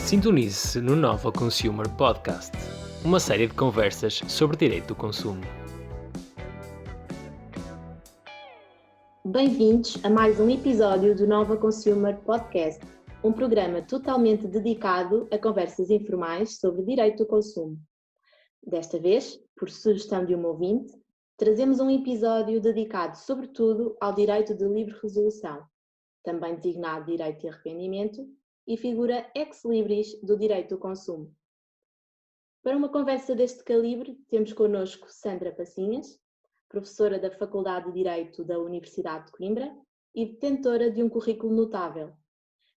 Sintonize-se no Nova Consumer Podcast, uma série de conversas sobre direito do consumo. Bem-vindos a mais um episódio do Nova Consumer Podcast, um programa totalmente dedicado a conversas informais sobre direito do consumo. Desta vez, por sugestão de um ouvinte, trazemos um episódio dedicado sobretudo ao direito de livre resolução, também designado direito de arrependimento, e figura ex-libris do direito do consumo. Para uma conversa deste calibre, temos connosco Sandra Passinhas, professora da Faculdade de Direito da Universidade de Coimbra e detentora de um currículo notável.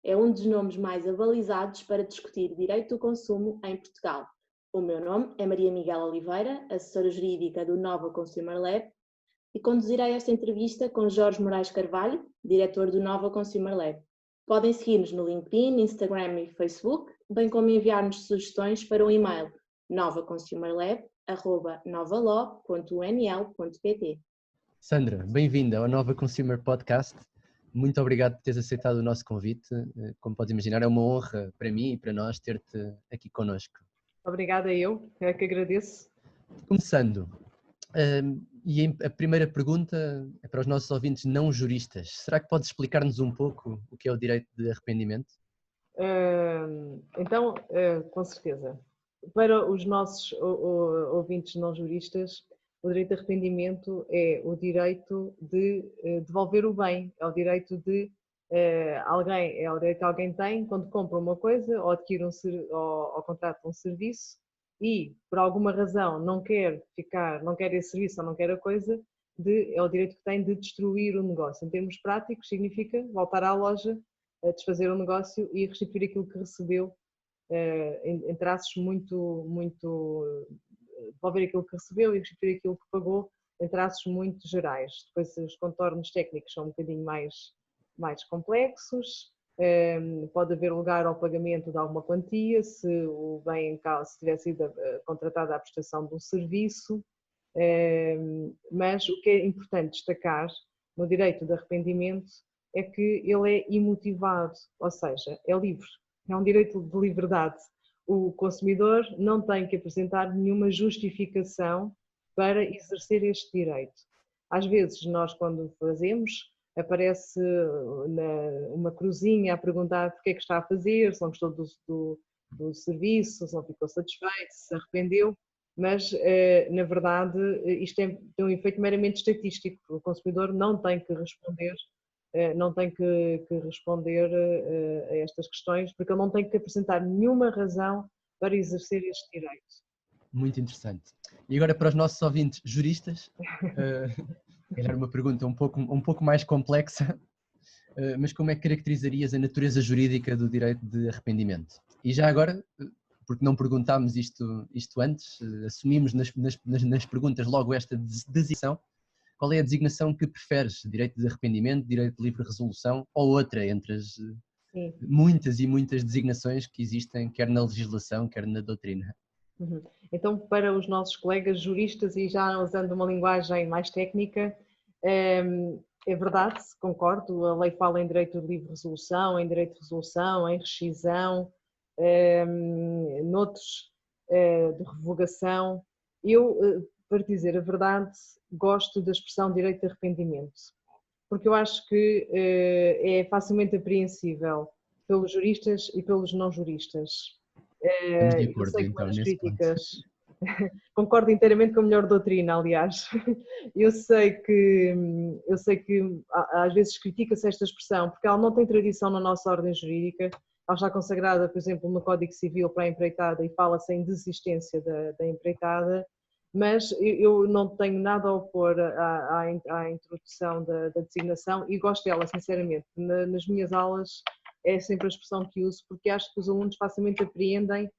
É um dos nomes mais avalizados para discutir direito do consumo em Portugal. O meu nome é Maria Miguel Oliveira, assessora jurídica do Nova Consumer Lab, e conduzirei esta entrevista com Jorge Moraes Carvalho, diretor do Nova Consumer Lab. Podem seguir-nos no LinkedIn, Instagram e Facebook, bem como enviar-nos sugestões para o e-mail novaconsumerlab@novalaw.unl.pt. Sandra, bem-vinda ao Nova Consumer Podcast. Muito obrigado por teres aceitado o nosso convite. Como podes imaginar, é uma honra para mim e para nós ter-te aqui connosco. Obrigada, eu é que agradeço. Começando, a primeira pergunta é para os nossos ouvintes não juristas. Será que podes explicar-nos um pouco o que é o direito de arrependimento? Então, com certeza. Para os nossos ouvintes não juristas, o direito de arrependimento é o direito de devolver o bem, é o direito de alguém, é o direito que alguém tem quando compra uma coisa ou adquire ou contrata um serviço e por alguma razão não quer esse serviço ou não quer a coisa, é o direito que tem de destruir o negócio. Em termos práticos, significa voltar à loja, desfazer o negócio e restituir aquilo que recebeu, em traços devolver aquilo que recebeu e restituir aquilo que pagou em traços muito gerais. Depois os contornos técnicos são um bocadinho mais complexos. Pode haver lugar ao pagamento de alguma quantia, se o bem em causa tiver sido contratada a prestação de um serviço, mas o que é importante destacar no direito de arrependimento é que ele é imotivado, ou seja, é livre, é um direito de liberdade. O consumidor não tem que apresentar nenhuma justificação para exercer este direito. Às vezes nós, quando fazemos, aparece uma cruzinha a perguntar porque é que está a fazer, se não gostou do serviço, se não ficou satisfeito, se se arrependeu, mas na verdade isto tem um efeito meramente estatístico. O consumidor não tem que responder, a estas questões, porque ele não tem que apresentar nenhuma razão para exercer este direito. Muito interessante. E agora para os nossos ouvintes juristas, calhar uma pergunta um pouco mais complexa, mas como é que caracterizarias a natureza jurídica do direito de arrependimento? E já agora, porque não perguntámos isto antes, assumimos nas perguntas logo esta designação, qual é a designação que preferes? Direito de arrependimento, direito de livre resolução ou outra entre as muitas e muitas designações que existem, quer na legislação, quer na doutrina? Então, para os nossos colegas juristas, e já usando uma linguagem mais técnica, é verdade, concordo, a lei fala em direito de livre resolução, em direito de resolução, em rescisão, noutros de revogação. Eu, para dizer a verdade, gosto da expressão direito de arrependimento, porque eu acho que é facilmente apreensível pelos juristas e pelos não juristas. Estamos de acordo, eu sei que então, uma das nesse críticas, concordo inteiramente com a melhor doutrina, aliás. Eu sei que às vezes critica-se esta expressão porque ela não tem tradição na nossa ordem jurídica. Ela está consagrada, por exemplo, no Código Civil para a empreitada e fala-se em desistência da empreitada, mas eu não tenho nada a opor à introdução da designação e gosto dela, sinceramente. Nas minhas aulas é sempre a expressão que uso porque acho que os alunos facilmente apreendem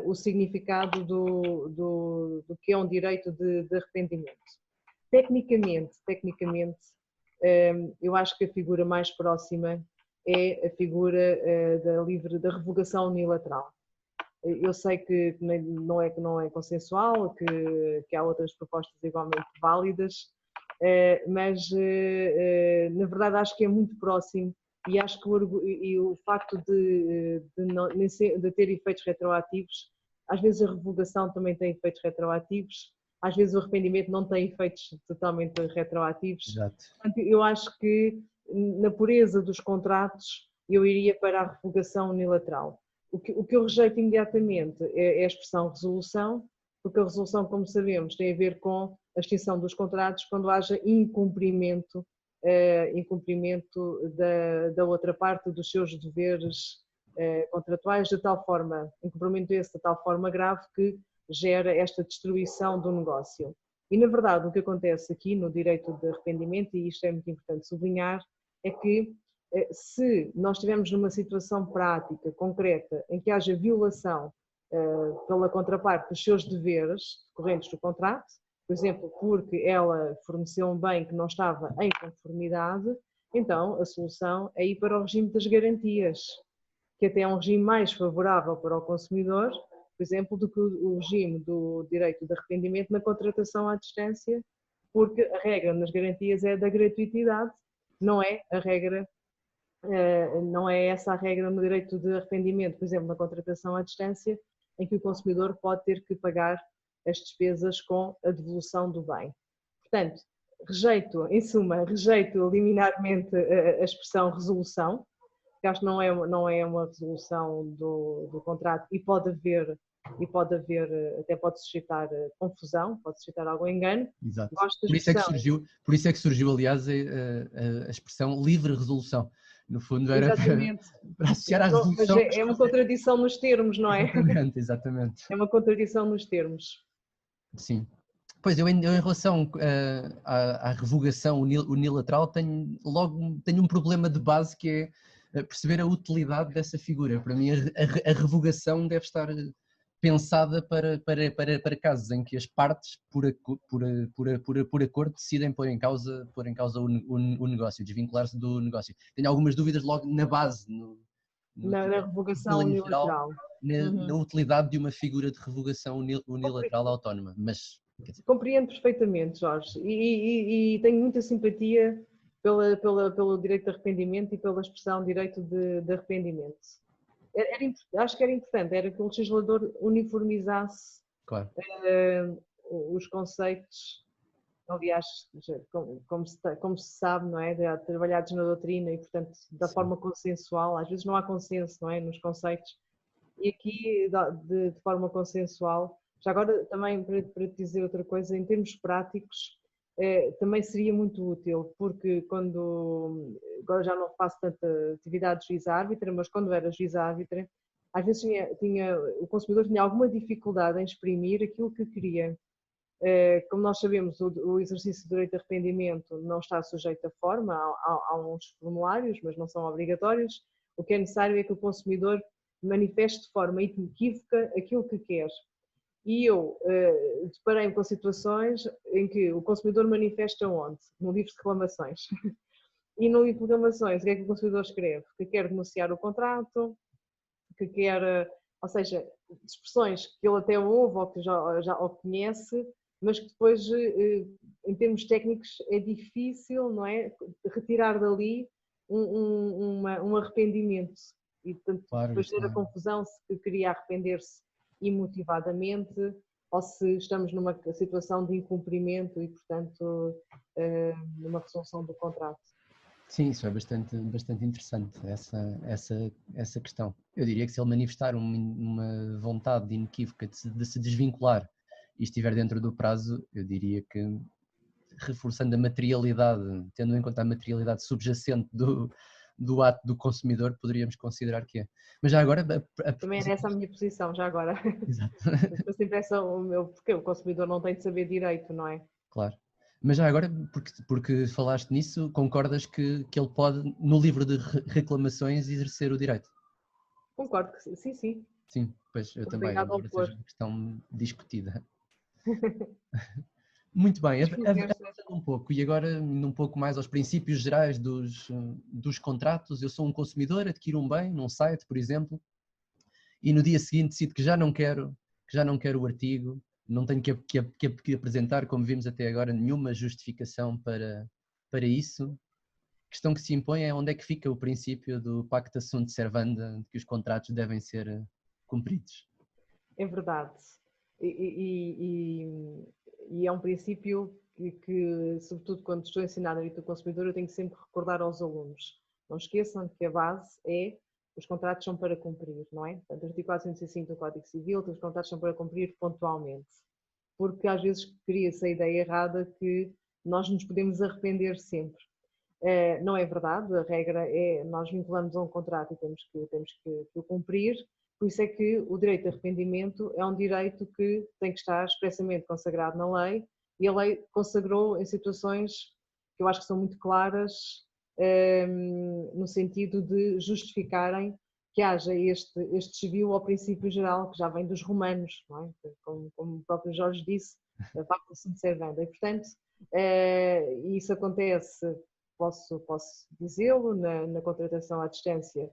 o significado do que é um direito de arrependimento. Tecnicamente, eu acho que a figura mais próxima é a figura da revogação unilateral. Eu sei que não é consensual, que há outras propostas igualmente válidas, mas na verdade acho que é muito próximo e acho que o facto de ter efeitos retroativos, às vezes a revogação também tem efeitos retroativos, às vezes o arrependimento não tem efeitos totalmente retroativos. Exato. Portanto, eu acho que na pureza dos contratos eu iria para a revogação unilateral. O que eu rejeito imediatamente é a expressão resolução, porque a resolução, como sabemos, tem a ver com a extinção dos contratos quando haja incumprimento da outra parte dos seus deveres contratuais, de tal forma, incumprimento esse de tal forma grave que gera esta destruição do negócio. E, na verdade, o que acontece aqui no direito de arrependimento, e isto é muito importante sublinhar, é que se nós estivermos numa situação prática, concreta, em que haja violação pela contraparte dos seus deveres decorrentes do contrato, por exemplo, porque ela forneceu um bem que não estava em conformidade, então a solução é ir para o regime das garantias, que até é um regime mais favorável para o consumidor, por exemplo, do que o regime do direito de arrependimento na contratação à distância, porque a regra nas garantias é da gratuitidade, não é a regra, não é essa a regra no direito de arrependimento, por exemplo, na contratação à distância, em que o consumidor pode ter que pagar as despesas com a devolução do bem. Portanto, em suma, rejeito liminarmente a expressão resolução, que acho que não é uma resolução do contrato e pode haver, até pode suscitar confusão, pode suscitar algum engano. Exato. Gosto da Por isso é que surgiu, aliás, a expressão livre resolução. No fundo era para associar à resolução. Mas é uma contradição nos termos, não é? Exatamente. É uma contradição nos termos. Sim. Pois, eu em relação à revogação unilateral tenho um problema de base que é perceber a utilidade dessa figura. Para mim a revogação deve estar pensada para casos em que as partes, por acordo, decidem pôr em causa o negócio, desvincular-se do negócio. Tenho algumas dúvidas logo na base, na revogação unilateral. Na utilidade de uma figura de revogação unilateral autónoma, mas... Compreendo perfeitamente, Jorge, e tenho muita simpatia pelo direito de arrependimento e pela expressão direito de arrependimento. Acho que era importante, era que o legislador uniformizasse claro. Os conceitos, aliás, como se sabe, não é, trabalhados na doutrina e, portanto, da Sim. forma consensual. Às vezes não há consenso, não é, nos conceitos, e aqui de forma consensual. Já agora também para te dizer outra coisa, em termos práticos, também seria muito útil, porque agora já não faço tanta atividade de juiz-árbitra, mas quando era juiz-árbitra, às vezes o consumidor tinha alguma dificuldade em exprimir aquilo que queria. Como nós sabemos, o exercício do direito de arrependimento não está sujeito à forma, há uns formulários, mas não são obrigatórios. O que é necessário é que o consumidor manifeste de forma inequívoca aquilo que quer. E eu deparei-me com situações em que o consumidor manifesta onde? No livro de reclamações. E no livro de reclamações, o que é que o consumidor escreve? Que quer denunciar o contrato, que quer, ou seja, expressões que ele até ouve ou que já conhece, mas que depois, em termos técnicos, é difícil, não é? Retirar dali um arrependimento. E, portanto, claro, depois ter a confusão se queria arrepender-se imotivadamente ou se estamos numa situação de incumprimento e, portanto, numa resolução do contrato. Sim, isso é bastante interessante, essa questão. Eu diria que se ele manifestar uma vontade inequívoca de se desvincular e estiver dentro do prazo, eu diria que, reforçando a materialidade, tendo em conta a materialidade subjacente do ato do consumidor, poderíamos considerar que é. Mas já agora... Também é essa a minha posição, já agora. Exato. Essa impressão, porque o consumidor não tem de saber direito, não é? Claro. Mas já agora, porque falaste nisso, concordas que ele pode, no livro de reclamações, exercer o direito? Concordo que sim, sim. Sim, pois eu também, embora seja uma questão discutida. Muito bem, avançando um pouco e agora indo um pouco mais aos princípios gerais dos contratos. Eu sou um consumidor, adquiro um bem num site, por exemplo, e no dia seguinte decido que já não quero o artigo, não tenho que apresentar, como vimos até agora, nenhuma justificação para isso. questão que se impõe é onde é que fica o princípio do pacta sunt servanda, de que os contratos devem ser cumpridos. É verdade. E é um princípio que, sobretudo quando estou a ensinar na direito do consumidor, eu tenho que sempre recordar aos alunos. Não esqueçam que a base é os contratos são para cumprir, não é? Portanto, o artigo 405 do Código Civil, os contratos são para cumprir pontualmente. Porque às vezes cria-se a ideia errada que nós nos podemos arrepender sempre. Não é verdade, a regra é nós vinculamos a um contrato e temos que o cumprir, por isso é que o direito de arrependimento é um direito que tem que estar expressamente consagrado na lei e a lei consagrou em situações que eu acho que são muito claras no sentido de justificarem que haja este desvio ao princípio geral que já vem dos romanos, não é? Como o próprio Jorge disse, a pacta sunt servanda. E, portanto, isso acontece, posso dizê-lo, na contratação à distância,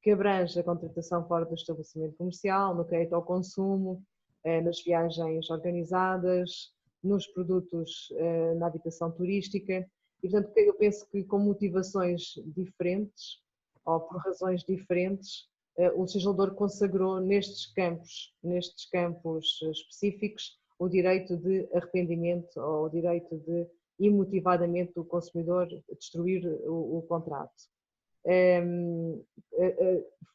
que abrange a contratação fora do estabelecimento comercial, no crédito ao consumo, nas viagens organizadas, nos produtos na habitação turística. E, portanto, eu penso que com motivações diferentes ou por razões diferentes, o legislador consagrou nestes campos específicos o direito de arrependimento ou o direito de imotivadamente o consumidor destruir o contrato.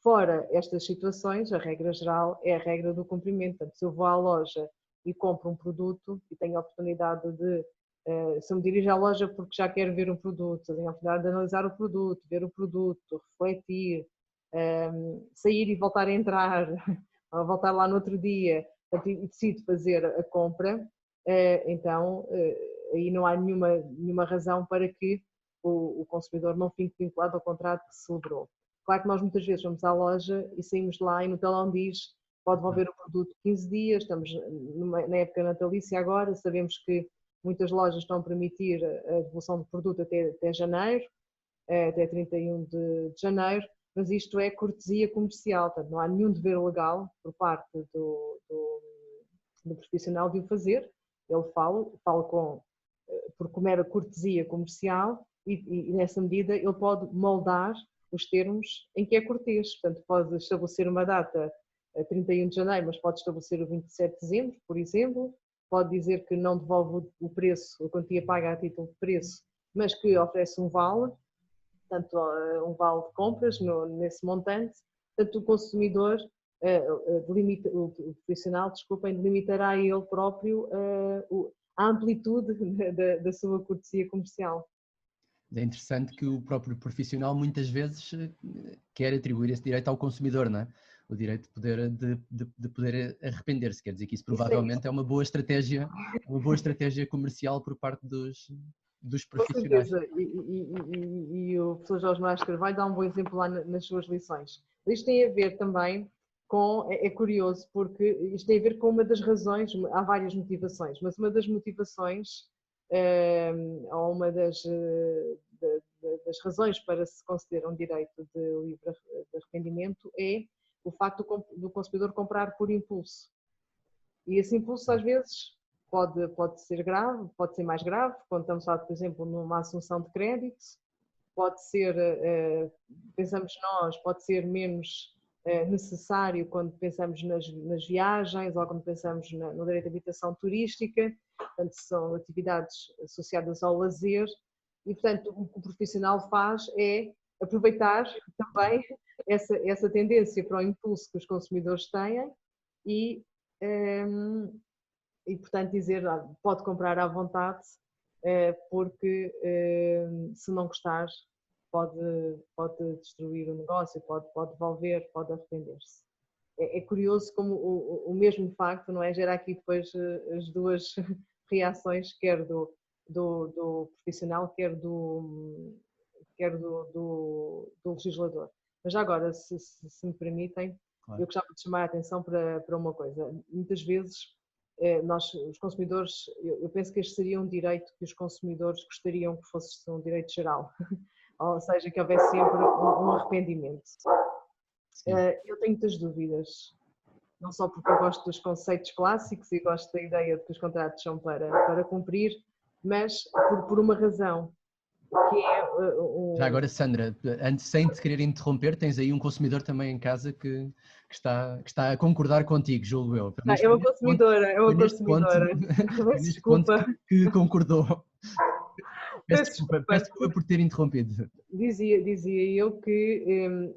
Fora estas situações, a regra geral é a regra do cumprimento. Portanto, se eu vou à loja e compro um produto e tenho a oportunidade de, se eu me dirijo à loja porque já quero ver um produto, tenho a oportunidade de analisar o produto, ver o produto, refletir, sair e voltar a entrar, ou voltar lá no outro dia, e decido fazer a compra, então aí não há nenhuma razão para que o consumidor não fique vinculado ao contrato que celebrou. Claro que nós muitas vezes vamos à loja e saímos de lá e no telão diz pode devolver o produto 15 dias, estamos na época natalícia agora, sabemos que muitas lojas estão a permitir a devolução do produto até janeiro, até 31 de janeiro, mas isto é cortesia comercial, portanto não há nenhum dever legal por parte do profissional de o fazer, ele fala por mera cortesia comercial e nessa medida ele pode moldar os termos em que é cortês, portanto pode estabelecer uma data a 31 de janeiro, mas pode estabelecer o 27 de dezembro, por exemplo, pode dizer que não devolve o preço, a quantia paga a título de preço, mas que oferece um vale, portanto um vale de compras nesse montante, portanto o consumidor, o profissional, delimitará ele próprio a amplitude da sua cortesia comercial. É interessante que o próprio profissional muitas vezes quer atribuir esse direito ao consumidor, não é? O direito de poder arrepender-se, quer dizer que isso provavelmente é uma boa estratégia comercial por parte dos profissionais. Com certeza, e o professor Jorge Moraes Carvalho dá um bom exemplo lá nas suas lições. Isto tem a ver também com, é curioso, porque isto tem a ver com uma das razões, há várias motivações, mas uma das motivações, ou uma das razões para se conceder um direito de livre arrependimento é o facto do consumidor comprar por impulso. E esse impulso às vezes pode ser grave, pode ser mais grave, quando estamos a falar, por exemplo, numa assunção de crédito, pode ser, pensamos nós, pode ser menos necessário quando pensamos nas viagens ou quando pensamos no direito de habitação turística, portanto são atividades associadas ao lazer e portanto o que o profissional faz é aproveitar também essa tendência para o impulso que os consumidores têm e portanto dizer pode comprar à vontade porque se não gostar pode destruir o negócio, pode devolver, pode arrepender-se. É curioso como o mesmo facto, não é? Gera aqui depois as duas reações, quer do profissional, quer do legislador. Mas já agora, se me permitem, claro. Eu gostava de chamar a atenção para uma coisa. Muitas vezes nós, os consumidores, eu penso que este seria um direito que os consumidores gostariam que fosse um direito geral. Ou seja, que houvesse sempre um arrependimento. Eu tenho muitas dúvidas, não só porque eu gosto dos conceitos clássicos e gosto da ideia de que os contratos são para cumprir, mas por uma razão, que é Já agora, Sandra, antes, sem te querer interromper, tens aí um consumidor também em casa que está a concordar contigo, julgo eu. Pelo menos É uma consumidora, é uma consumidora. Foi neste ponto Desculpa, que concordou. peço Peço desculpa por ter interrompido. Dizia eu que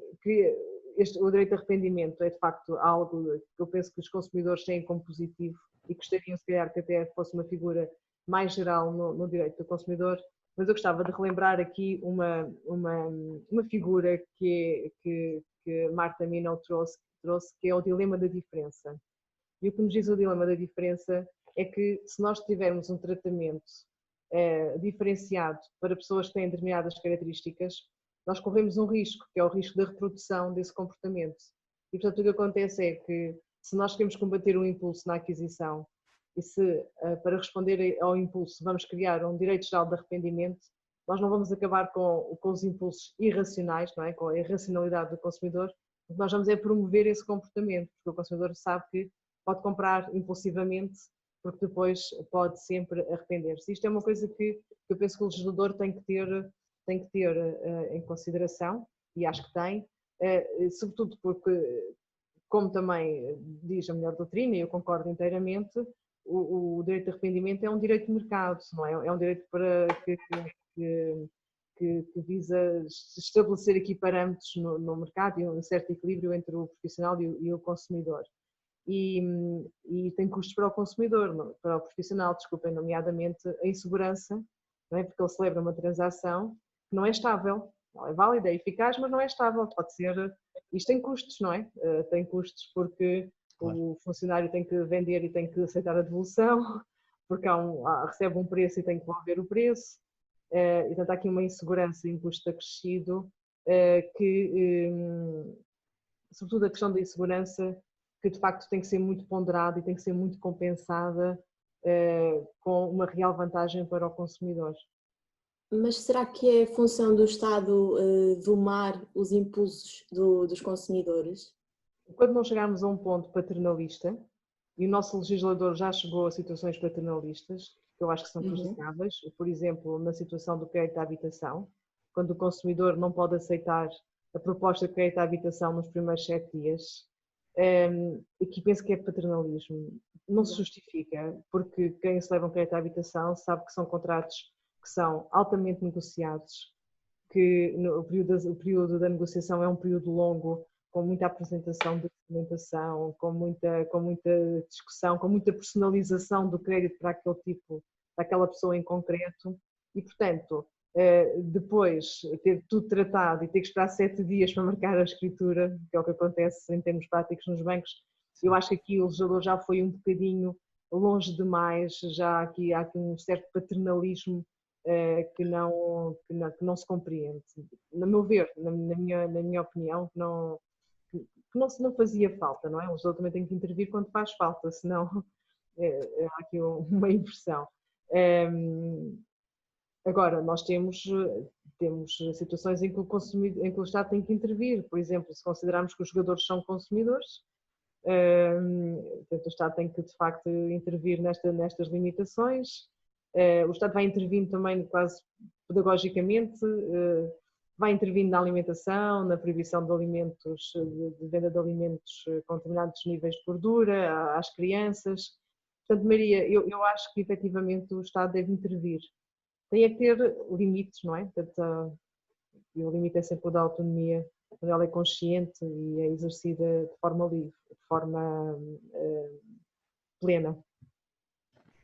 o direito de arrependimento é de facto algo que eu penso que os consumidores têm como positivo e gostariam se calhar que até fosse uma figura mais geral no direito do consumidor, mas eu gostava de relembrar aqui uma figura que Marta Minow trouxe, que é o dilema da diferença. E o que nos diz o dilema da diferença é que se nós tivermos um tratamento diferenciado para pessoas que têm determinadas características, nós corremos um risco, que é o risco da reprodução desse comportamento. E portanto o que acontece é que se nós queremos combater um impulso na aquisição e se para responder ao impulso vamos criar um direito geral de arrependimento, nós não vamos acabar com os impulsos irracionais, não é? Com a irracionalidade do consumidor, o que nós vamos é promover esse comportamento, porque o consumidor sabe que pode comprar impulsivamente, porque depois pode sempre arrepender-se. Isto é uma coisa que eu penso que o legislador tem que ter em consideração, e acho que tem, sobretudo porque, como também diz a melhor doutrina, e eu concordo inteiramente, o direito de arrependimento é um direito de mercado, não é? É um direito que visa estabelecer aqui parâmetros no mercado e um certo equilíbrio entre o profissional e o consumidor. E tem custos para o consumidor, para o profissional, desculpem, nomeadamente a insegurança, não é? Porque ele celebra uma transação que não é estável, não é válida, é eficaz, mas não é estável, pode ser, isto tem custos, não é? Tem custos porque o funcionário tem que vender e tem que aceitar a devolução, porque recebe um preço e tem que devolver o preço, e portanto há aqui uma insegurança e um custo acrescido sobretudo a questão da insegurança, que de facto tem que ser muito ponderada e tem que ser muito compensada com uma real vantagem para o consumidor. Mas será que é função do Estado domar os impulsos dos consumidores? Quando não chegarmos a um ponto paternalista, e o nosso legislador já chegou a situações paternalistas, que eu acho que são justificáveis, por exemplo, na situação do crédito à habitação, quando o consumidor não pode aceitar a proposta de crédito à habitação nos primeiros 7 dias, aqui penso que é paternalismo. Não se justifica, porque quem se leva um crédito à habitação sabe que são contratos que são altamente negociados, que o período da negociação é um período longo, com muita apresentação de documentação, com muita discussão, com muita personalização do crédito para aquela pessoa em concreto, e portanto, depois ter tudo tratado e ter que esperar 7 dias para marcar a escritura, que é o que acontece em termos práticos nos bancos, eu acho que aqui o legislador já foi um bocadinho longe demais, há aqui um certo paternalismo que não se compreende. No meu ver, na minha opinião, que não fazia falta, não é? O legislador também tem que intervir quando faz falta, senão há aqui uma inversão. Agora, nós temos situações em que o Estado tem que intervir, por exemplo, se considerarmos que os jogadores são consumidores, portanto, o Estado tem que de facto intervir nestas limitações. O Estado vai intervindo também quase pedagogicamente, vai intervindo na alimentação, na proibição de alimentos, de venda de alimentos com determinados níveis de gordura às crianças. Portanto, Maria, eu acho que efetivamente o Estado deve intervir. Tem é que ter limites, não é? Portanto, e o limite é sempre o da autonomia, quando ela é consciente e é exercida de forma livre, de forma plena.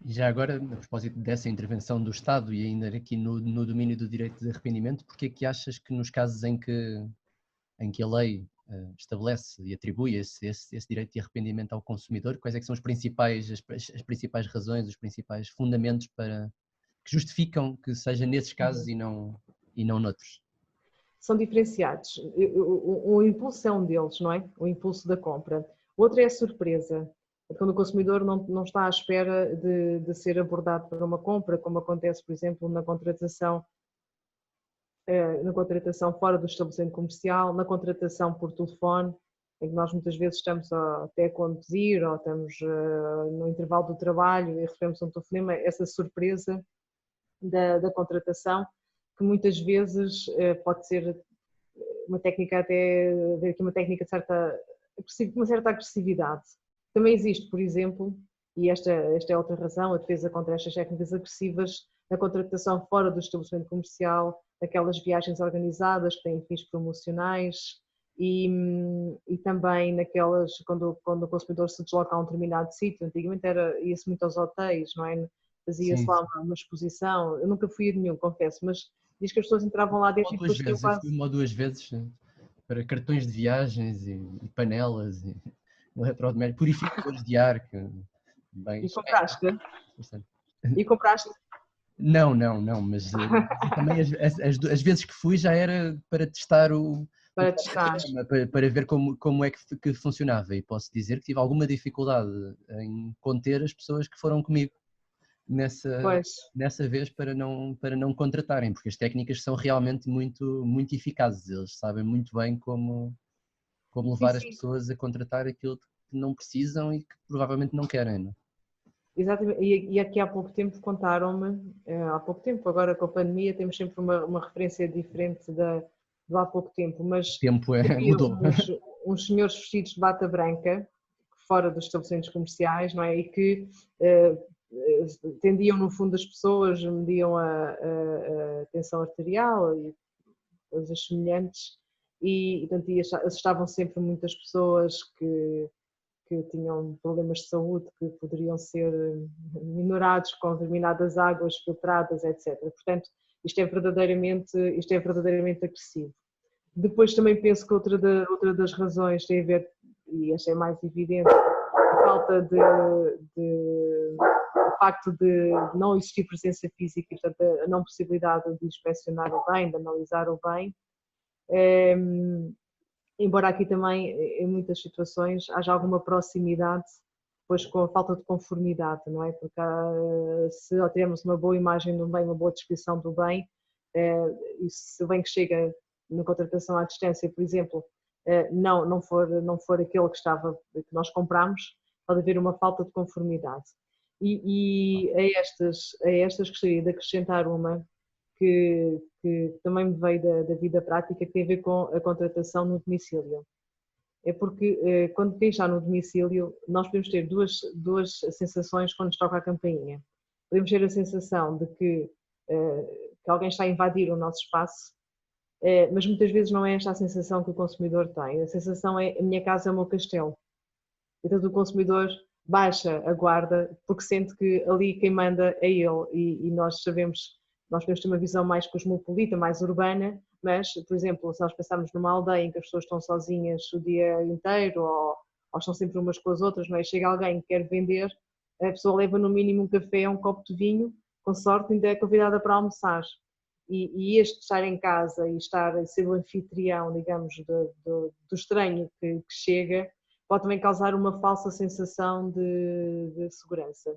E já agora, a propósito dessa intervenção do Estado e ainda aqui no domínio do direito de arrependimento, porque é que achas que nos casos em que a lei estabelece e atribui esse direito de arrependimento ao consumidor, quais é que são as principais razões, os principais fundamentos que justificam que seja nesses casos e não noutros? São diferenciados. O impulso é um deles, não é? O impulso da compra. O outro é a surpresa. Quando o consumidor não está à espera de ser abordado para uma compra, como acontece, por exemplo, na contratação fora do estabelecimento comercial, na contratação por telefone, em que nós muitas vezes estamos até a conduzir ou estamos no intervalo do trabalho e recebemos um telefonema, essa surpresa da contratação que muitas vezes pode ser uma técnica até, ver aqui uma técnica de uma certa agressividade. Também existe, por exemplo, e esta é outra razão, a defesa contra estas técnicas agressivas, a contratação fora do estabelecimento comercial, aquelas viagens organizadas que têm fins promocionais e também naquelas, quando o consumidor se desloca a um determinado sítio, antigamente ia-se muito aos hotéis, não é? Fazia-se lá uma exposição, eu nunca fui a nenhum, confesso, mas diz que as pessoas entravam lá dentro e depois tinham quase... Eu fui uma ou duas vezes para cartões de viagens e panelas e eletrodomésticos, purificadores de ar. E compraste? E compraste? Não, mas também as vezes que fui já era para testar para ver como é que funcionava, e posso dizer que tive alguma dificuldade em conter as pessoas que foram comigo nessa vez para não contratarem, porque as técnicas são realmente muito, muito eficazes, eles sabem muito bem como levar as pessoas a contratar aquilo que não precisam e que provavelmente não querem, não? Exatamente, e aqui há pouco tempo contaram-me, agora com a pandemia temos sempre uma referência diferente do há pouco tempo, mas o tempo mudou. Uns senhores vestidos de bata branca, fora dos estabelecimentos comerciais, não é? E que tendiam no fundo as pessoas, mediam a tensão arterial e coisas semelhantes, e portanto assustavam sempre muitas pessoas que tinham problemas de saúde que poderiam ser minorados com determinadas águas filtradas, etc. Portanto, isto é verdadeiramente agressivo. Depois também penso que outra das razões tem a ver, e esta é mais evidente, a falta o facto de não existir presença física e, portanto, a não possibilidade de inspecionar o bem, de analisar o bem. Embora aqui também, em muitas situações, haja alguma proximidade, pois com a falta de conformidade, não é? Porque se termos uma boa imagem do bem, uma boa descrição do bem, e se o bem que chega na contratação à distância, por exemplo, não for aquele que nós compramos, pode haver uma falta de conformidade. E a estas gostaria de acrescentar uma que também me veio da vida prática, que tem a ver com a contratação no domicílio. É porque quando quem está no domicílio, nós podemos ter duas sensações quando nos toca a campainha. Podemos ter a sensação de que alguém está a invadir o nosso espaço, mas muitas vezes não é esta a sensação que o consumidor tem. A sensação é: a minha casa é o meu castelo. Então o consumidor baixa a guarda porque sente que ali quem manda é ele, e nós podemos ter uma visão mais cosmopolita, mais urbana, mas, por exemplo, se nós pensarmos numa aldeia em que as pessoas estão sozinhas o dia inteiro ou estão sempre umas com as outras, não é? Chega alguém que quer vender, a pessoa leva no mínimo um café, um copo de vinho, com sorte ainda é convidada para almoçar. E este estar em casa e ser o anfitrião, digamos, do estranho que chega, pode também causar uma falsa sensação de segurança.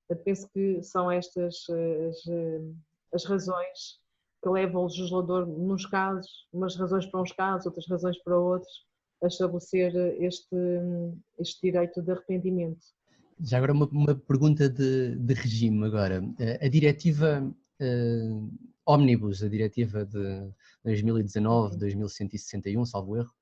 Eu penso que são estas as razões que levam o legislador, nos casos, umas razões para uns casos, outras razões para outros, a estabelecer este direito de arrependimento. Já agora uma pergunta de regime agora. A diretiva Omnibus, a diretiva de 2019, 2161, salvo erro,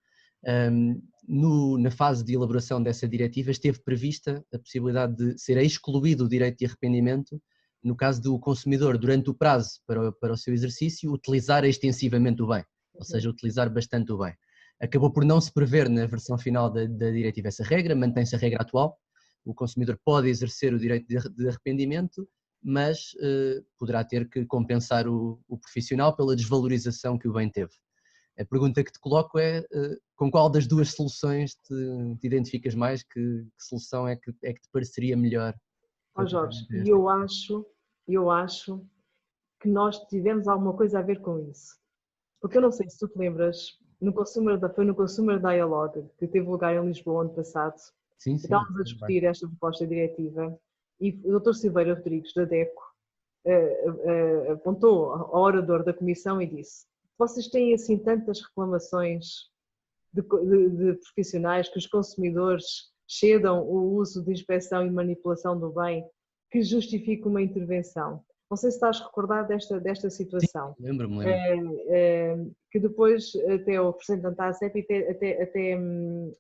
na fase de elaboração dessa diretiva esteve prevista a possibilidade de ser excluído o direito de arrependimento no caso do consumidor, durante o prazo para o seu exercício, utilizar extensivamente o bem, ou seja, utilizar bastante o bem. Acabou por não se prever na versão final da diretiva essa regra, mantém-se a regra atual. O consumidor pode exercer o direito de arrependimento, mas poderá ter que compensar o profissional pela desvalorização que o bem teve. A pergunta que te coloco é: com qual das duas soluções te identificas mais? Que solução é que te pareceria melhor? Jorge, eu acho que nós tivemos alguma coisa a ver com isso. Porque eu não sei se tu te lembras, foi no Consumer Dialogue, que teve lugar em Lisboa ano passado. Sim. Estávamos a discutir esta proposta diretiva e o Dr. Silveira Rodrigues, da DECO, apontou ao orador da comissão e disse: vocês têm assim tantas reclamações de profissionais que os consumidores cedam o uso de inspeção e manipulação do bem, que justifica uma intervenção. Não sei se estás recordado desta situação. Sim, lembro-me. Que depois até o representante da ASEP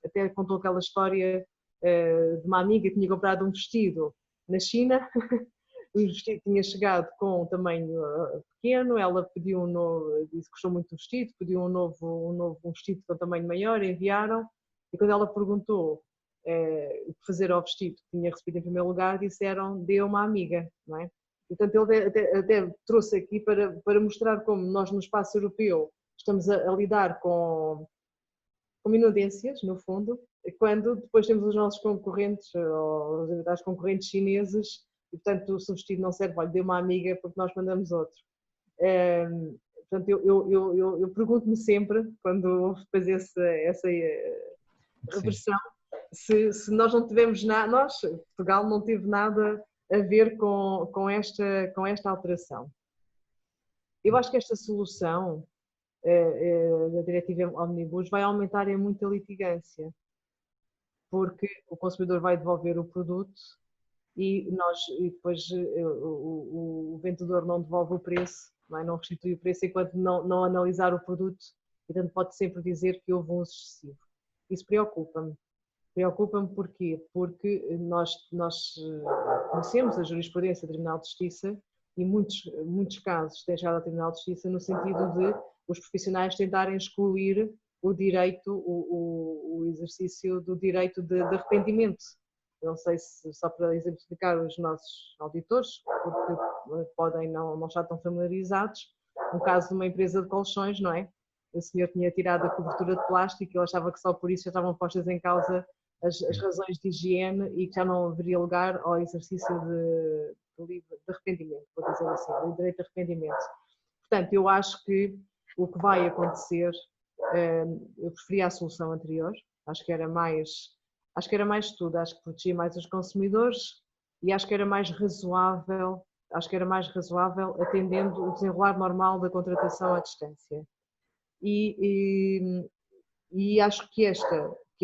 até contou aquela história de uma amiga que tinha comprado um vestido na China. O vestido tinha chegado com um tamanho pequeno, ela pediu um novo, disse que gostou muito do vestido, pediu um vestido com tamanho maior, enviaram, e quando ela perguntou o que fazer ao vestido que tinha recebido em primeiro lugar, disseram, dê a uma amiga, não é? Portanto, ele até trouxe aqui para mostrar como nós no espaço europeu estamos a lidar com minudências, no fundo, quando depois temos os nossos concorrentes, ou os eventuais concorrentes chineses, e portanto se o vestido não serve, olha, dê uma amiga porque nós mandamos outro. Portanto, eu pergunto-me sempre, quando faz essa reversão, se nós não tivemos nada, Portugal não teve nada a ver com esta alteração. Eu acho que esta solução da diretiva Omnibus vai aumentar em muita litigância, porque o consumidor vai devolver o produto e depois o vendedor não devolve o preço, não restitui o preço enquanto não analisar o produto, e portanto pode sempre dizer que houve um uso excessivo. Isso preocupa-me. Preocupa-me porquê? Porque nós conhecemos a jurisprudência do Tribunal de Justiça e muitos casos têm chegado ao Tribunal de Justiça no sentido de os profissionais tentarem excluir o direito, o exercício do direito de arrependimento. Não sei se, só para exemplificar os nossos auditores, porque podem não estar tão familiarizados, no caso de uma empresa de colchões, não é? O senhor tinha tirado a cobertura de plástico e ele achava que só por isso já estavam postas em causa as razões de higiene e que já não haveria lugar ao exercício de arrependimento, vou dizer assim, do direito de arrependimento. Portanto, eu acho que o que vai acontecer, eu preferia a solução anterior, acho que era mais tudo, acho que protegia mais os consumidores e acho que era mais razoável atendendo o desenrolar normal da contratação à distância. E acho que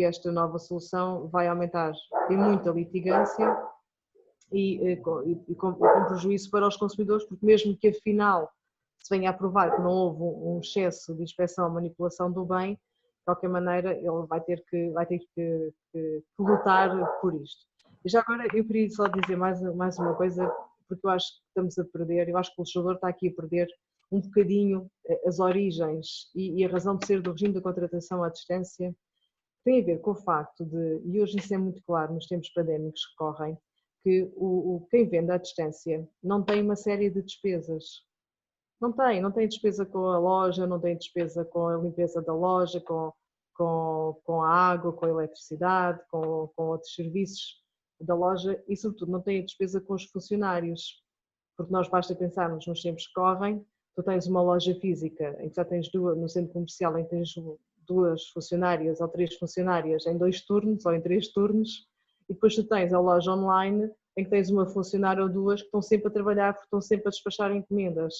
esta nova solução vai aumentar em muita litigância e com prejuízo para os consumidores, porque mesmo que afinal se venha a provar que não houve um excesso de inspeção ou manipulação do bem, de qualquer maneira ele vai ter que lutar por isto. E já agora eu queria só dizer mais uma coisa, porque eu acho que estamos a perder, eu acho que o legislador está aqui a perder um bocadinho as origens e a razão de ser do regime da contratação à distância. Tem a ver com o facto e hoje isso é muito claro nos tempos pandémicos que correm, que quem vende à distância não tem uma série de despesas. Não tem despesa com a loja, não tem despesa com a limpeza da loja, com a água, com a eletricidade, com outros serviços da loja e, sobretudo, não tem a despesa com os funcionários. Porque nós basta pensarmos nos tempos que correm, tu tens uma loja física em que já tens no centro comercial em que tens 2 funcionárias ou 3 funcionárias em 2 turnos ou em 3 turnos, e depois tu tens a loja online em que tens uma funcionária ou 2 que estão sempre a trabalhar porque estão sempre a despachar encomendas.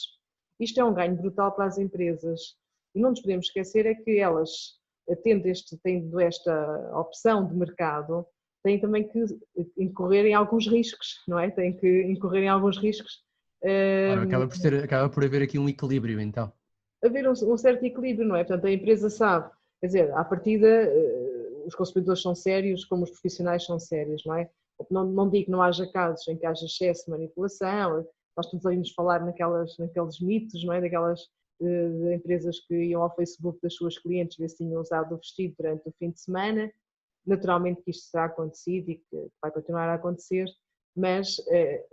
Isto é um ganho brutal para as empresas e não nos podemos esquecer é que elas, tendo esta opção de mercado, têm também que incorrer em alguns riscos, não é? Têm que incorrer em alguns riscos. Claro, acaba por haver aqui um equilíbrio, então. Haver um certo equilíbrio, não é? Portanto, a empresa sabe, quer dizer, à partida, os consumidores são sérios, como os profissionais são sérios, não é? Não digo que não haja casos em que haja excesso de manipulação, nós todos ouvimos falar naqueles mitos, não é? Daquelas de empresas que iam ao Facebook das suas clientes ver se tinham usado o vestido durante o fim de semana. Naturalmente que isto terá acontecido e que vai continuar a acontecer, mas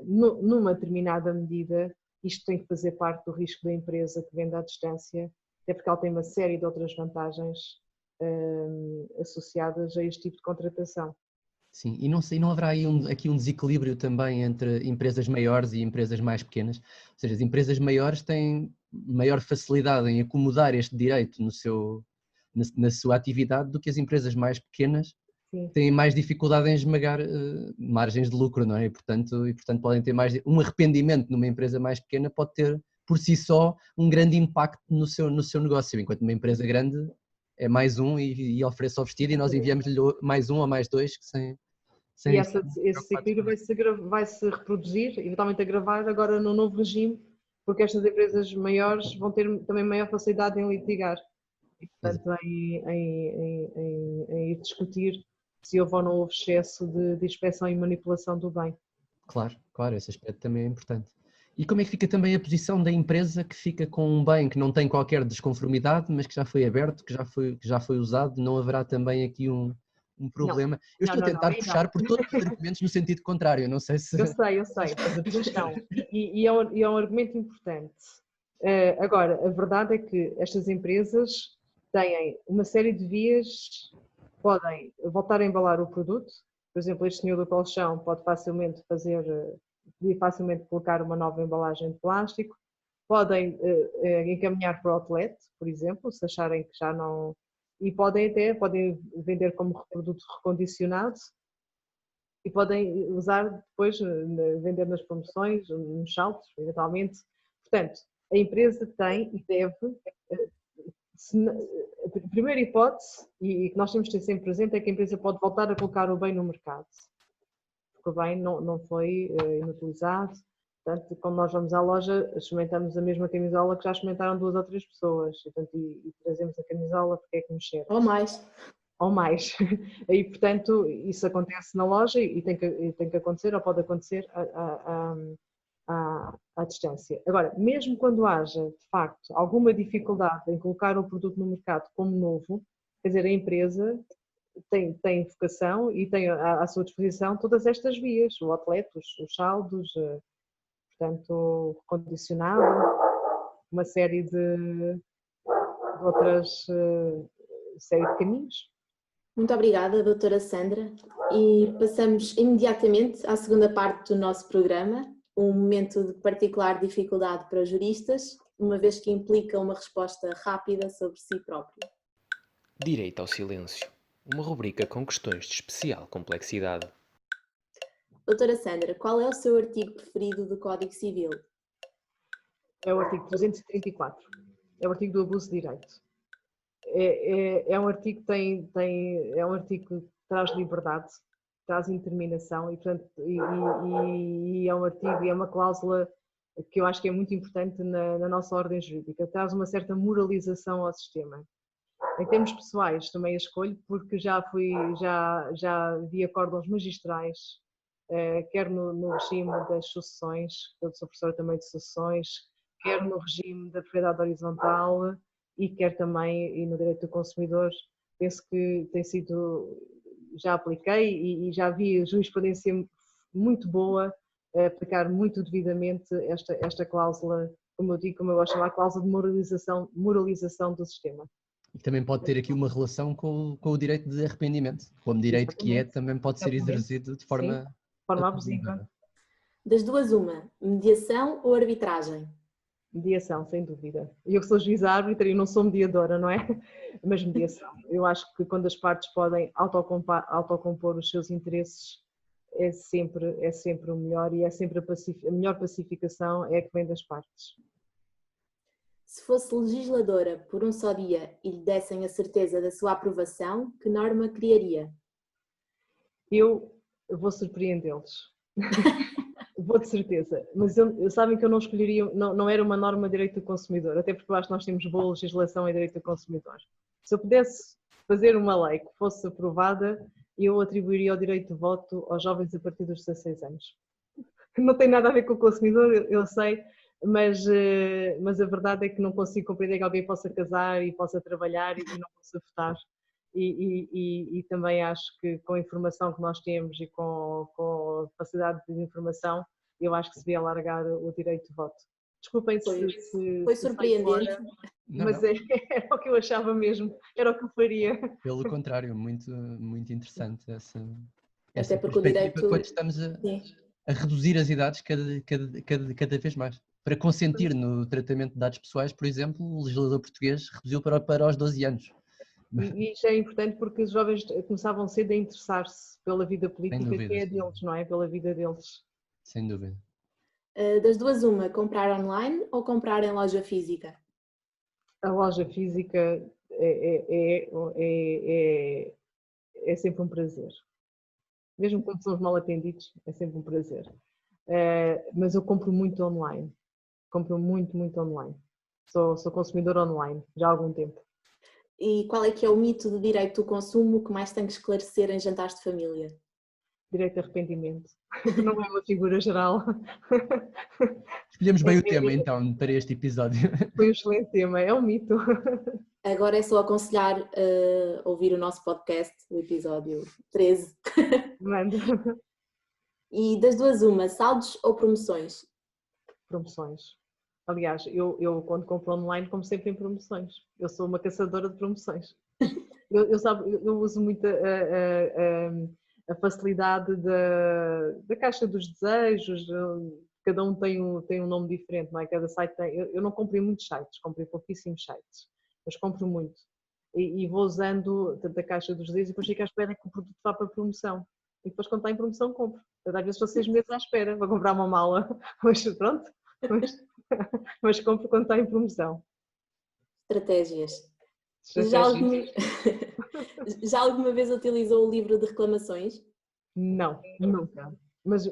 numa determinada medida isto tem que fazer parte do risco da empresa que vende à distância, até porque ela tem uma série de outras vantagens associadas a este tipo de contratação. Sim, e não haverá aí aqui um desequilíbrio também entre empresas maiores e empresas mais pequenas? Ou seja, as empresas maiores têm maior facilidade em acomodar este direito na sua atividade do que as empresas mais pequenas. Sim. Têm mais dificuldade em esmagar margens de lucro, não é? E portanto podem ter mais... Um arrependimento numa empresa mais pequena pode ter, por si só, um grande impacto no seu negócio, enquanto uma empresa grande é mais um e oferece o vestido e nós enviamos-lhe mais um ou mais 2 que Sem E estar esse preocupados desequilíbrio com isso. vai-se reproduzir, eventualmente agravar agora no novo regime, porque estas empresas maiores vão ter também maior facilidade em litigar e, portanto, em ir discutir se houve ou não houve excesso de inspeção e manipulação do bem. Claro, claro, esse aspecto também é importante. E como é que fica também a posição da empresa que fica com um bem que não tem qualquer desconformidade, mas que já foi aberto, que já foi usado? Não haverá também aqui um problema? Eu estou a Não, tentar aí não. puxar por todos os argumentos no sentido contrário, não sei se... Eu sei, mas atenção, e é um argumento importante. Agora, a verdade é que estas empresas têm uma série de vias, podem voltar a embalar o produto, por exemplo, este senhor do colchão pode facilmente podia facilmente colocar uma nova embalagem de plástico, podem encaminhar para o outlet, por exemplo, se acharem que já não... E podem vender como produto recondicionado e podem usar depois, vender nas promoções, nos saltos, eventualmente. Portanto, a empresa tem e deve, a primeira hipótese, e que nós temos de ter sempre presente, é que a empresa pode voltar a colocar o bem no mercado, porque o bem não foi inutilizado. Portanto, quando nós vamos à loja, experimentamos a mesma camisola que já experimentaram 2 ou 3 pessoas, e trazemos a camisola porque é que nos serve. Ou mais. Ou mais. Aí, portanto, isso acontece na loja e tem que acontecer, ou pode acontecer à distância. Agora, mesmo quando haja, de facto, alguma dificuldade em colocar o produto no mercado como novo, quer dizer, a empresa tem vocação e tem à sua disposição todas estas vias, o outlet, os saldos, portanto, recondicionado, uma série de outras série de caminhos. Muito obrigada, doutora Sandra. E passamos imediatamente à segunda parte do nosso programa, um momento de particular dificuldade para juristas, uma vez que implica uma resposta rápida sobre si próprio. Direito ao silêncio. Uma rubrica com questões de especial complexidade. Doutora Sandra, qual é o seu artigo preferido do Código Civil? É o artigo 334. É o artigo do abuso de direito. É um artigo é um artigo que traz liberdade, traz indeterminação e, portanto, é um artigo e é uma cláusula que eu acho que é muito importante na nossa ordem jurídica. Traz uma certa moralização ao sistema. Em termos pessoais também a escolho porque já vi acórdãos magistrais, quer no regime das sucessões, eu sou professora também de sucessões, quer no regime da propriedade horizontal e quer também e no direito do consumidor. Penso que já apliquei e já vi jurisprudência muito boa a aplicar muito devidamente esta cláusula, como eu digo, como eu gosto de chamar, a cláusula de moralização do sistema. E também pode ter aqui uma relação com o direito de arrependimento. Como direito que é, também pode ser exercido de forma abusiva. Das duas, uma, mediação ou arbitragem? Mediação, sem dúvida. Eu que sou juiz-árbitra e não sou mediadora, não é? Mas mediação. Eu acho que quando as partes podem autocompor os seus interesses, é sempre o melhor e é sempre a melhor pacificação é a que vem das partes. Se fosse legisladora por um só dia e lhe dessem a certeza da sua aprovação, que norma criaria? Eu vou surpreendê-los. Vou de certeza, mas sabem que eu não escolheria, não era uma norma de direito do consumidor, até porque eu acho que nós temos boa legislação em direito do consumidor. Se eu pudesse fazer uma lei que fosse aprovada, eu atribuiria o direito de voto aos jovens a partir dos 16 anos. Não tem nada a ver com o consumidor, eu sei, mas a verdade é que não consigo compreender que alguém possa casar e possa trabalhar e não possa votar. E também acho que com a informação que nós temos e com a facilidade de informação, eu acho que se devia alargar o direito de voto. Desculpem se foi surpreendente. Mas era o que eu achava mesmo, era o que eu faria. Pelo contrário, muito, muito interessante essa Até porque o perspectiva direito... quando estamos a reduzir as idades cada vez mais. Para consentir no tratamento de dados pessoais, por exemplo, o legislador português reduziu para os 12 anos. E isto é importante porque os jovens começavam cedo a interessar-se pela vida política que é deles, não é? Pela vida deles. Sem dúvida. Das duas, uma, comprar online ou comprar em loja física? A loja física é sempre um prazer. mesmo quando somos mal atendidos, é sempre um prazer. Mas eu compro muito online, compro muito online. Sou consumidora online já há algum tempo. E qual é que é o mito de direito do consumo que mais tem que esclarecer em jantares de família? Direito de arrependimento. Não é uma figura geral. Escolhemos bem o tema então para este episódio. Foi um excelente tema, é um mito. Agora é só aconselhar a ouvir o nosso podcast, o episódio 13. Mando. E das duas uma, saldos ou promoções? Promoções. Aliás, eu quando compro online, como sempre em promoções. Eu sou uma caçadora de promoções. Eu uso muito a facilidade da caixa dos desejos. Cada um tem um nome diferente, não é? Cada site tem. Eu não compro em muitos sites, compro em pouquíssimos sites, mas compro muito. E vou usando a caixa dos desejos e depois fico à espera que o produto vá para promoção. E depois, quando está em promoção, compro. Às vezes estou 6 meses à espera para comprar uma mala, mas pronto. Mas compro quando está em promoção. Estratégias. Estratégias. Já alguma vez utilizou o livro de reclamações? Não, nunca. Mas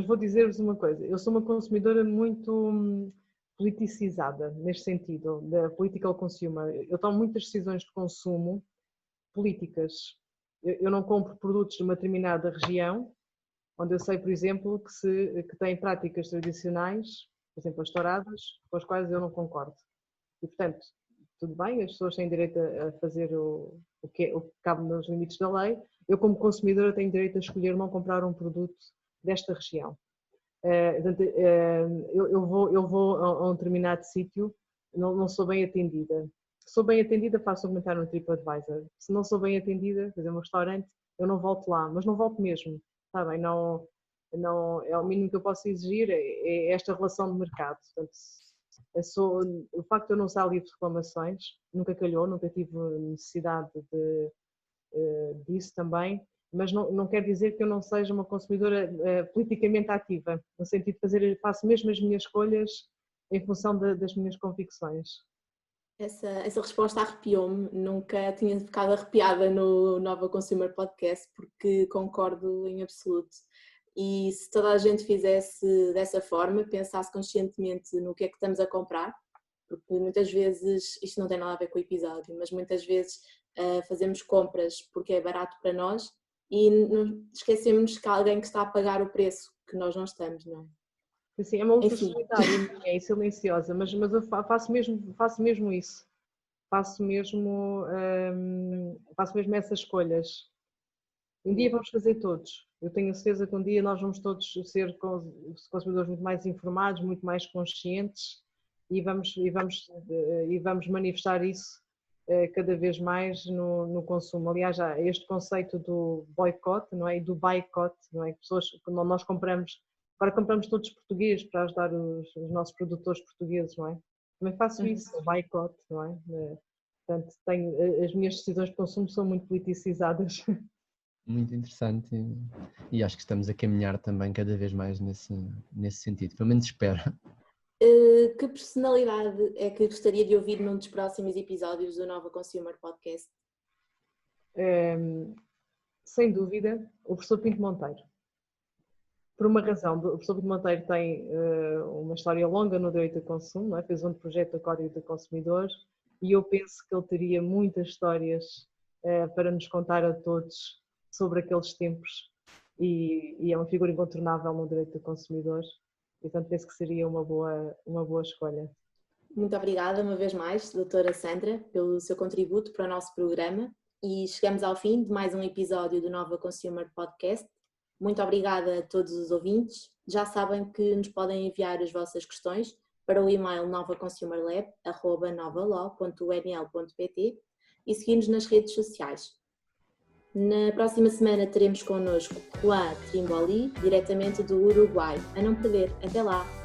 vou dizer-vos uma coisa. Eu sou uma consumidora muito politicizada, neste sentido, da political consumer. Eu tomo muitas decisões de consumo políticas. Eu não compro produtos de uma determinada região, onde eu sei, por exemplo, que têm práticas tradicionais, por exemplo, as touradas, com as quais eu não concordo. E, portanto, tudo bem, as pessoas têm direito a fazer o que cabe nos limites da lei. Eu, como consumidora, tenho direito a escolher não comprar um produto desta região. Eu vou a um determinado sítio, não sou bem atendida. Se sou bem atendida, faço um comentário no TripAdvisor. Se não sou bem atendida, por exemplo, um restaurante, eu não volto lá, mas não volto mesmo. Está bem, não, é o mínimo que eu posso exigir, é esta relação de mercado. Portanto, o facto de eu não usar livro de reclamações, nunca calhou, nunca tive necessidade disso também, mas não quer dizer que eu não seja uma consumidora politicamente ativa, no sentido de faço mesmo as minhas escolhas em função das minhas convicções. Essa resposta arrepiou-me, nunca tinha ficado arrepiada no Nova Consumer Podcast, porque concordo em absoluto. E se toda a gente fizesse dessa forma, pensasse conscientemente no que é que estamos a comprar, porque muitas vezes, isto não tem nada a ver com o episódio, mas muitas vezes fazemos compras porque é barato para nós e esquecemos que há alguém que está a pagar o preço que nós não estamos, não é? Assim, é uma luta solitária e silenciosa, mas eu faço mesmo isso. Faço mesmo essas escolhas. Um dia vamos fazer todos. Eu tenho a certeza que um dia nós vamos todos ser consumidores muito mais informados, muito mais conscientes e vamos manifestar isso cada vez mais no consumo. Aliás, há este conceito do boicote, não é? E do boycott, não é? Pessoas, quando nós agora compramos todos português para ajudar os nossos produtores portugueses, não é? Também faço isso, o boicote, não é? Portanto, as minhas decisões de consumo são muito politicizadas. Muito interessante e acho que estamos a caminhar também cada vez mais nesse sentido, pelo menos espero. Que personalidade é que gostaria de ouvir num dos próximos episódios do Nova Consumer Podcast? Sem dúvida, o professor Pinto Monteiro. Por uma razão, o professor Pinto Monteiro tem uma história longa no direito do consumo, não é? Fez um projeto do Código do Consumidor e eu penso que ele teria muitas histórias para nos contar a todos sobre aqueles tempos e é uma figura incontornável no direito do consumidor e portanto penso que seria uma boa escolha. Muito obrigada uma vez mais, doutora Sandra, pelo seu contributo para o nosso programa e chegamos ao fim de mais um episódio do Nova Consumer Podcast. Muito obrigada a todos os ouvintes. Já sabem que nos podem enviar as vossas questões para o e-mail novaconsumerlab@novalaw.unl.pt e seguir-nos nas redes sociais. Na próxima semana teremos connosco Juan Trimboli, diretamente do Uruguai. A não perder. Até lá!